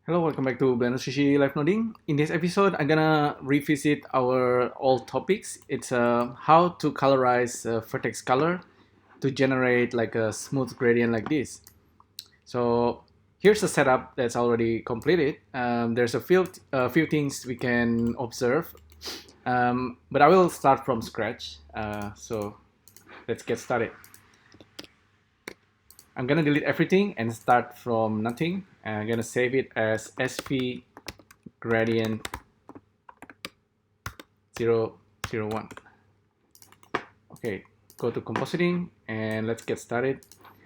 Hello, welcome back to Blender Sushi Live Noding. In this episode, I'm gonna revisit our old topics. It's how to colorize vertex color to generate like a smooth gradient like this. So here's a setup that's already completed. There's a few things we can observe, but I will start from scratch. So let's get started. I'm gonna delete everything and start from nothing. And I'm gonna save it as SV gradient 001. Okay, go to compositing and let's get started.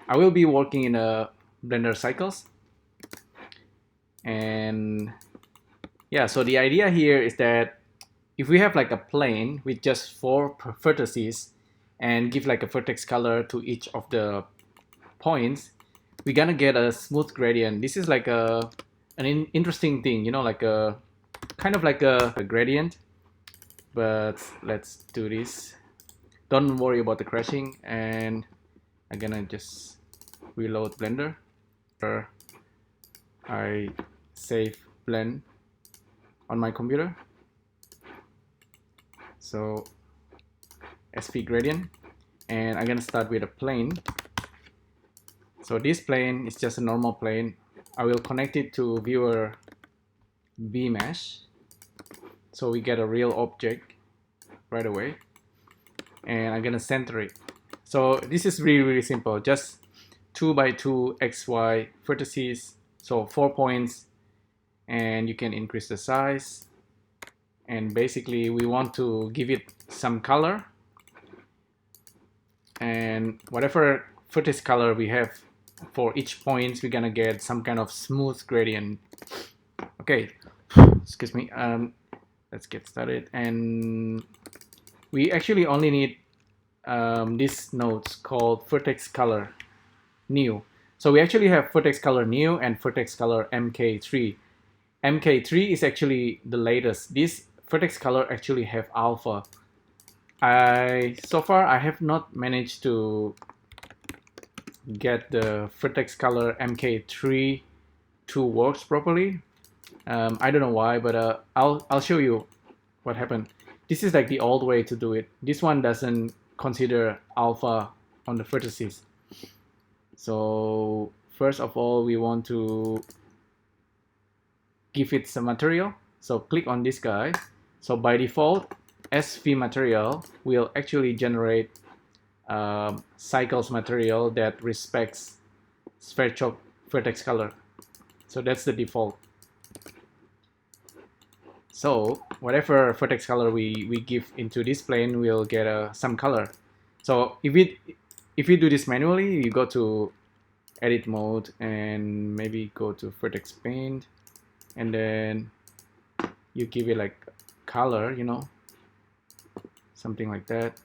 I will be working in a Blender cycles. And yeah, so the idea here is that if we have like a plane with just 4 vertices and give like a vertex color to each of the points, we're gonna get a smooth gradient. This is like an interesting thing, you know, like a kind of like a gradient. But let's do this. Don't worry about the crashing, and I'm gonna just reload Blender. I save blend on my computer. So SV gradient, and I'm gonna start with a plane. So this plane is just a normal plane. I will connect it to viewer vmesh, so we get a real object right away. And I'm gonna center it. So this is really simple. Just 2 by 2 XY vertices. So 4 points, and you can increase the size. And basically, we want to give it some color. And whatever vertex color we have for each point, we're gonna get some kind of smooth gradient. Okay, excuse me. Let's get started. And we actually only need these nodes called Vertex Color New. So we actually have Vertex Color New and Vertex Color MK3. MK3 is actually the latest. This Vertex Color actually have alpha. So far I have not managed to get the Vertex Color MK3 to works properly. I don't know why, but I'll show you what happened. This is like the old way to do it. This one doesn't consider alpha on the vertices. So first of all, we want to give it some material. So click on this guy. So by default, SV material will actually generate cycles material that respects Sverchok vertex color. So that's the default. So whatever vertex color we give into this plane, we'll get some color. So if we do this manually, you go to edit mode and maybe go to vertex paint, and then you give it like color, you know, something like that.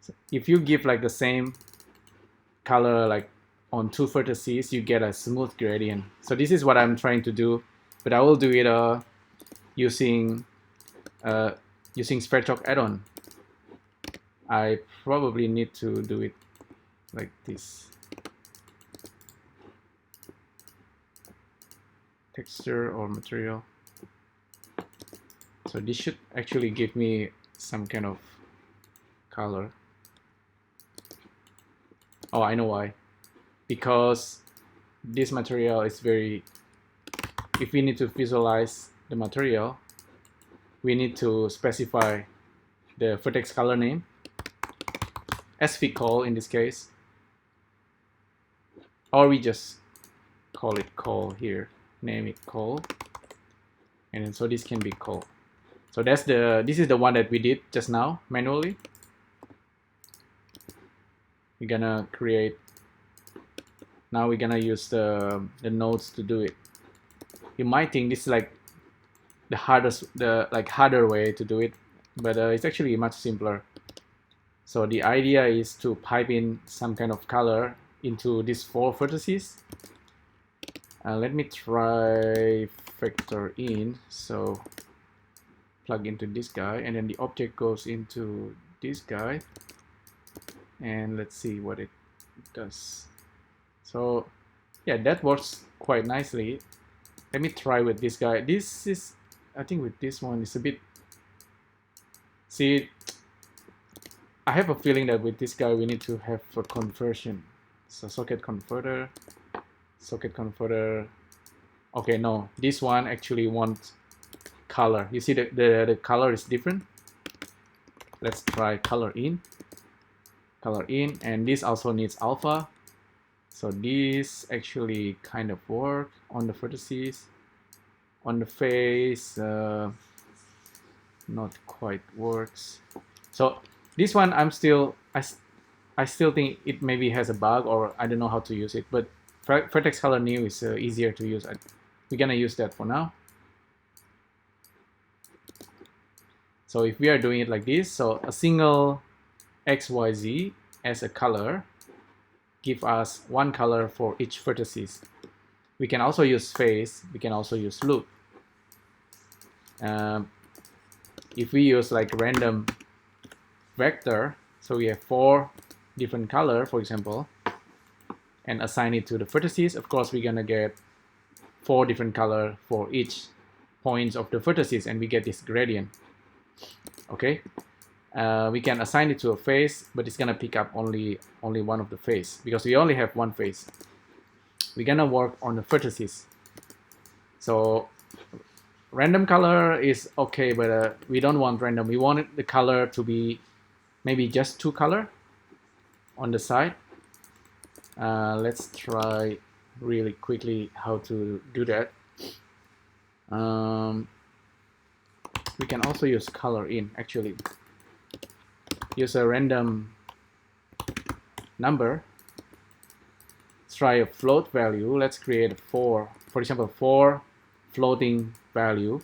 So if you give like the same color like on 2 vertices, you get a smooth gradient. So this is what I'm trying to do, but I will do it using Sverchok add-on. I probably need to do it like this. Texture or material. So this should actually give me some kind of color. Oh, I know why. Because this material is very, if we need to visualize the material, we need to specify the vertex color name, svcol in this case, or we just call it col here, name it col, and then so this can be col. So this is the one that we did just now manually. We're gonna create, now we're gonna use the nodes to do it. You might think this is like the harder way to do it, but it's actually much simpler. So the idea is to pipe in some kind of color into these 4 vertices. Let me try vector in. So plug into this guy, and then the object goes into this guy, and let's see what it does. So Yeah, that works quite nicely. Let me try with this guy. This is, I think with this one it's a bit, see, I have a feeling that with this guy we need to have a conversion. So socket converter. Okay, no, this one actually wants color. You see the color is different. Let's try color in, and this also needs alpha. So this actually kind of work on the vertices. On the face, not quite works. So this one I still think it maybe has a bug, or I don't know how to use it, but Vertex Color New is easier to use. We're gonna use that for now. So if we are doing it like this, so a single XYZ as a color give us one color for each vertices. We can also use face, we can also use loop. If we use like random vector, so we have 4 different color, for example, and assign it to the vertices, of course we're gonna get 4 different color for each points of the vertices, and we get this gradient. Okay, we can assign it to a face, but it's gonna pick up only one of the face because we only have one face. We're gonna work on the vertices. So random color is okay, but we don't want random. We want the color to be maybe just 2 color on the side. Let's try really quickly how to do that. We can also use color in, actually. Use a random number. Let's try a float value. Let's create 4, for example, 4 floating value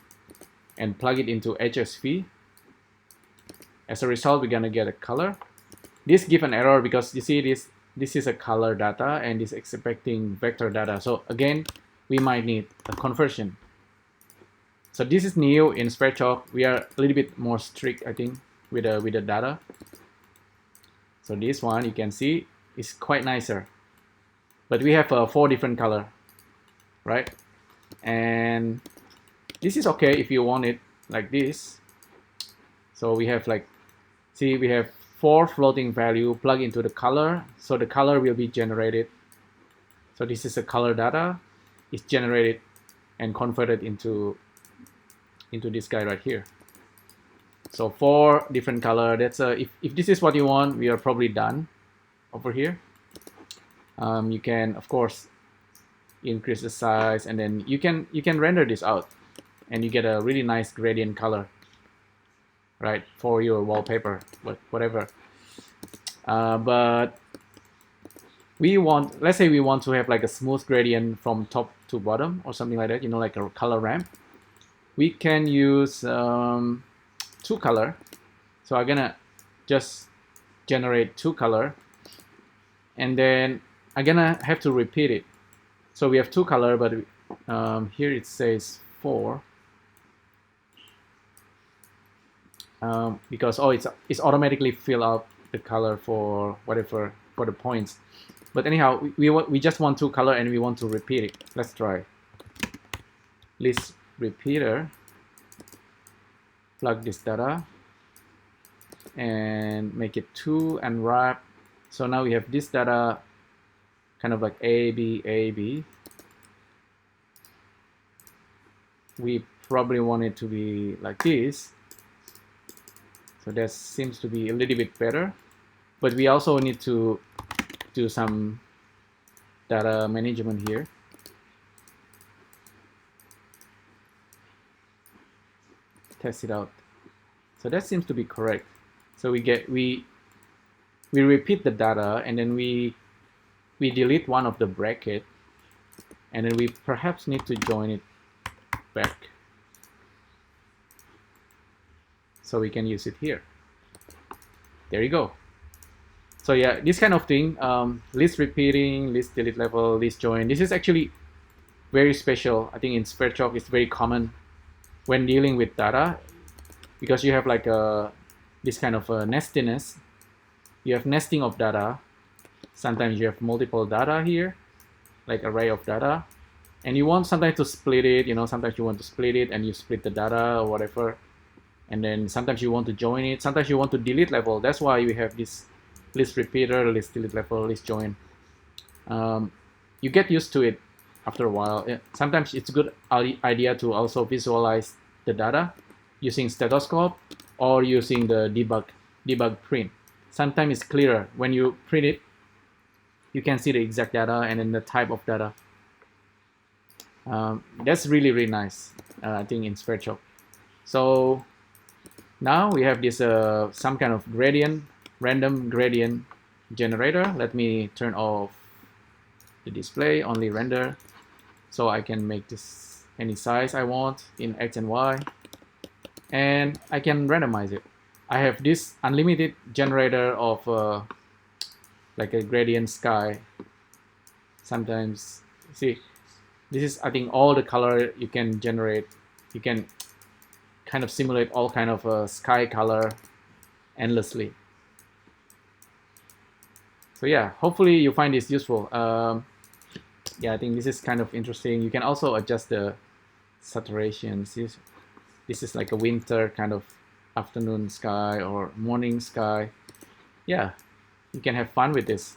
and plug it into HSV. As a result, we're gonna get a color. This gives an error because you see this is a color data and it's expecting vector data. So again, we might need a conversion. So this is new in Sverchok. We are a little bit more strict, I think, with the data. So this one you can see is quite nicer. But we have 4 different color, right? And this is okay if you want it like this. So we have like, see, we have 4 floating value plug into the color, so the color will be generated. So this is a color data. It's generated and converted into this guy right here. So 4 different color. That's if this is what you want, we are probably done over here. You can of course increase the size, and then you can render this out, and you get a really nice gradient color, right, for your wallpaper, whatever. But we want, let's say we want to have like a smooth gradient from top to bottom or something like that, you know, like a color ramp. We can use 2 color. So I'm gonna just generate 2 color, and then I'm gonna have to repeat it. So we have 2 color, but here it says 4. Because it's automatically fill out the color for whatever, for the points. But anyhow, we just want 2 color and we want to repeat it. Let's try. List repeater. Plug this data and make it 2 and wrap. So now we have this data kind of like A, B, A, B. We probably want it to be like this. So that seems to be a little bit better. But we also need to do some data management here. Test it out. So that seems to be correct. So we repeat the data, and then we delete one of the bracket, and then we perhaps need to join it back so we can use it here. There you go. So yeah, this kind of thing, list repeating, list delete level, list join, this is actually very special. I think in Sverchok it's very common when dealing with data, because you have like this kind of nestiness. You have nesting of data. Sometimes you have multiple data here, like array of data, and you want sometimes to split it, you know, sometimes you want to split it and you split the data or whatever, and then sometimes you want to join it, sometimes you want to delete level. That's why we have this list repeater, list delete level, list join. You get used to it after a while. Sometimes it's a good idea to also visualize the data using stethoscope or using the debug print. Sometimes it's clearer when you print it. You can see the exact data and then the type of data. That's really nice, I think, in Sverchok. So now we have this some kind of gradient, random gradient generator. Let me turn off the display, only render, so I can make this any size I want in X and Y, and I can randomize it. I have this unlimited generator of like a gradient sky. Sometimes, see, this is, I think, all the color you can generate. You can kind of simulate all kind of sky color endlessly. So yeah, hopefully you find this useful. Yeah, I think this is kind of interesting. You can also adjust the saturation. This is like a winter kind of afternoon sky or morning sky. Yeah, you can have fun with this.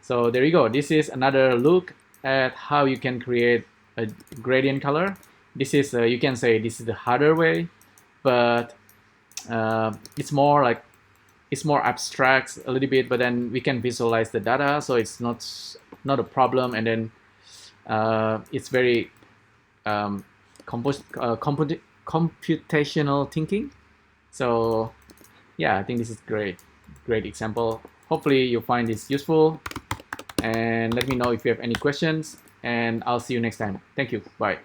So there you go. This is another look at how you can create a gradient color. This is, you can say this is the harder way, but it's more like, it's more abstract a little bit, but then we can visualize the data, so it's not a problem, and then it's very computational thinking. So yeah, I think this is great example. Hopefully you find this useful, and let me know if you have any questions, and I'll see you next time. Thank you. Bye.